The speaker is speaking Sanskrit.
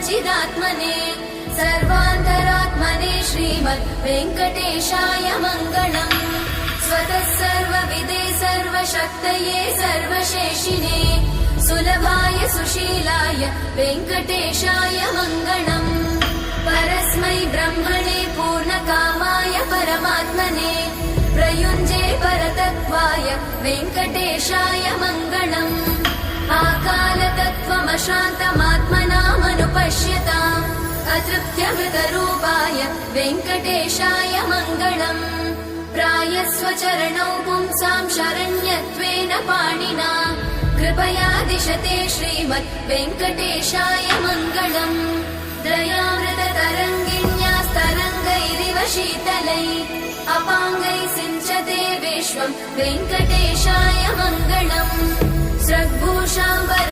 चिदात्मने सर्वान्तरात्मने श्रीमद् वेङ्कटेशाय मङ्गलम्। स्वतः सर्वविदे सर्वशक्तये सर्वशेषिने सुलभाय सुशीलाय वेङ्कटेशाय मङ्गलम्। परस्मै ब्रह्मणे पूर्णकामाय परमात्मने प्रयुञ्जे परतत्त्वाय वेङ्कटेशाय मङ्गलम्। आकालतत्त्वमशान्तमात्मनामनुपश्यताम् अतृप्त्यमृतरूपाय वेङ्कटेशाय मङ्गलम्। प्रायस्वचरणौ पुंसां शरण्यत्वेन पाणिना कृपया दिशते श्रीमद् वेङ्कटेशाय मङ्गलम्। दयामृततरङ्गिण्यास्तरङ्गैरिव शीतलैः अपाङ्गैः सिञ्चते विश्वं वेङ्कटेशाय मङ्गलम्। स्रग्भूषाम्बर